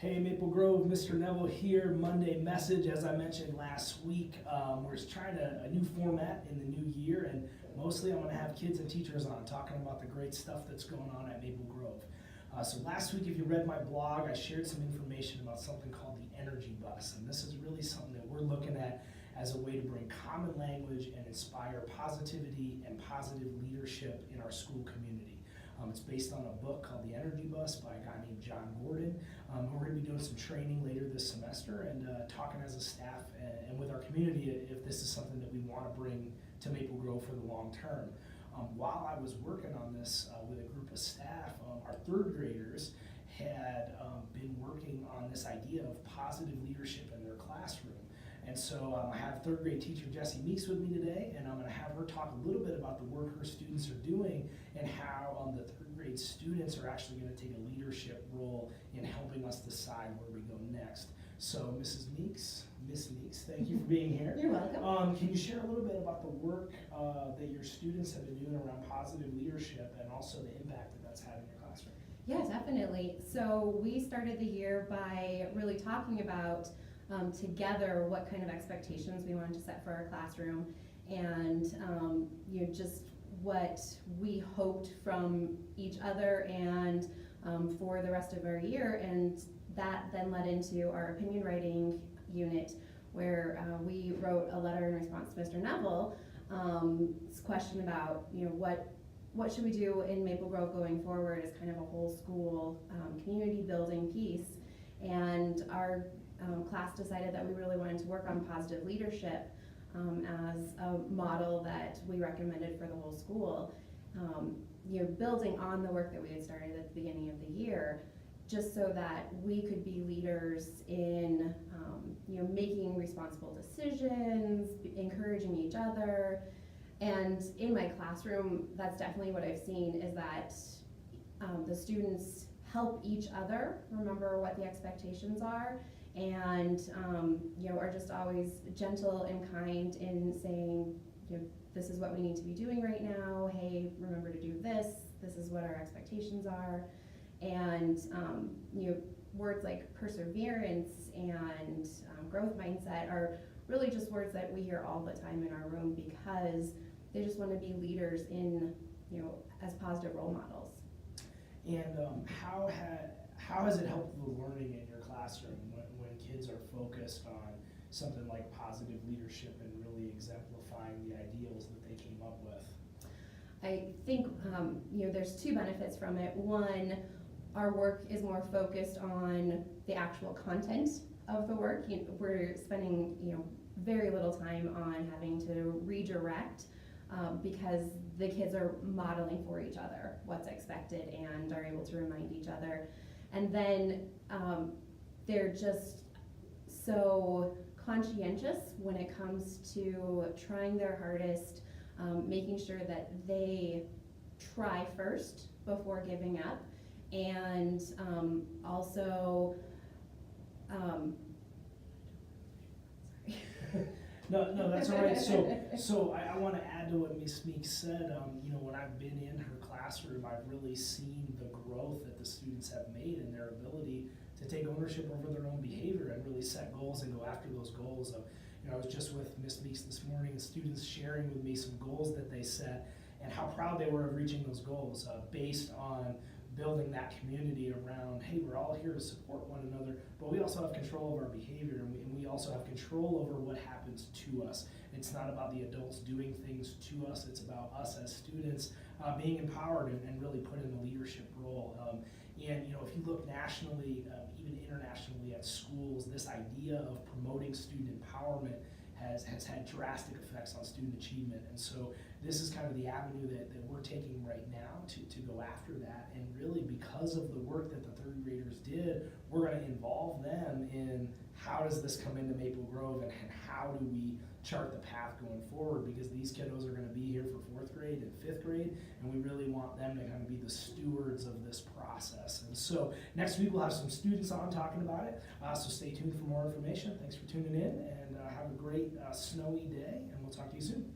Hey, Maple Grove, Mr. Neville here. Monday message, as I mentioned last week, we're trying a new format in the new year, and mostly I'm going to have kids and teachers on talking about the great stuff that's going on at Maple Grove. So last week, if you read my blog, I shared some information about something called the Energy Bus, and this is really something that we're looking at as a way to bring common language and inspire positivity and positive leadership in our school community. It's based on a book called The Energy Bus by a guy named John Gordon. We're going to be doing some training later this semester and talking as a staff and with our community if this is something that we want to bring to Maple Grove for the long term. While I was working on this with a group of staff, our third graders had been working on this idea of positive leadership in their classroom. And so I have third grade teacher Jessie Meeks with me today, and I'm going to have her talk a little bit about the work her students are doing and how the third grade students are actually going to take a leadership role in helping us decide where we go next. So Miss Meeks, thank you for being here. You're welcome. Can you share a little bit about the work that your students have been doing around positive leadership and also the impact that that's having in your classroom? Yeah, definitely. So we started the year by really talking about together what kind of expectations we wanted to set for our classroom, and just what we hoped from each other and for the rest of our year. And that then led into our opinion writing unit, where we wrote a letter in response to Mr. Neville's question about what should we do in Maple Grove going forward as kind of a whole school community building piece. And our class decided that we really wanted to work on positive leadership as a model that we recommended for the whole school. Building on the work that we had started at the beginning of the year, just so that we could be leaders in making responsible decisions, encouraging each other. And in my classroom, that's definitely what I've seen, is that the students help each other remember what the expectations are, and are just always gentle and kind in saying, this is what we need to be doing right now. Hey, remember to do this. This is what our expectations are. And words like perseverance and growth mindset are really just words that we hear all the time in our room, because they just want to be leaders in, as positive role models. And how has it helped the learning in your classroom when kids are focused on something like positive leadership and really exemplifying the ideals that they came up with? I think there's two benefits from it. One, our work is more focused on the actual content of the work. We're spending very little time on having to redirect, because the kids are modeling for each other what's expected and are able to remind each other. And then they're just so conscientious when it comes to trying their hardest, making sure that they try first before giving up, and also No, that's all right. So I want to add to what Ms. Meeks said. When I've been in her classroom, I've really seen the growth that the students have made in their ability to take ownership over their own behavior and really set goals and go after those goals. I was just with Ms. Meeks this morning, and students sharing with me some goals that they set and how proud they were of reaching those goals based on building that community around, hey, we're all here to support one another, but we also have control of our behavior, and we also have control over what happens to us. It's not about the adults doing things to us, it's about us as students being empowered and really put in a leadership role. And if you look nationally, even internationally at schools, this idea of promoting student empowerment has had drastic effects on student achievement. And so this is kind of the avenue that we're taking right now to go after that. And really, because of the work that the third graders did, we're going to involve them in how does this come into Maple Grove, and how do we chart the path going forward, because these kiddos are going to be here for 4th grade and 5th grade, and we really want them to kind of be the stewards of this process. And so next week we'll have some students on talking about it, so stay tuned for more information. Thanks for tuning in, and have a great snowy day, and we'll talk to you soon.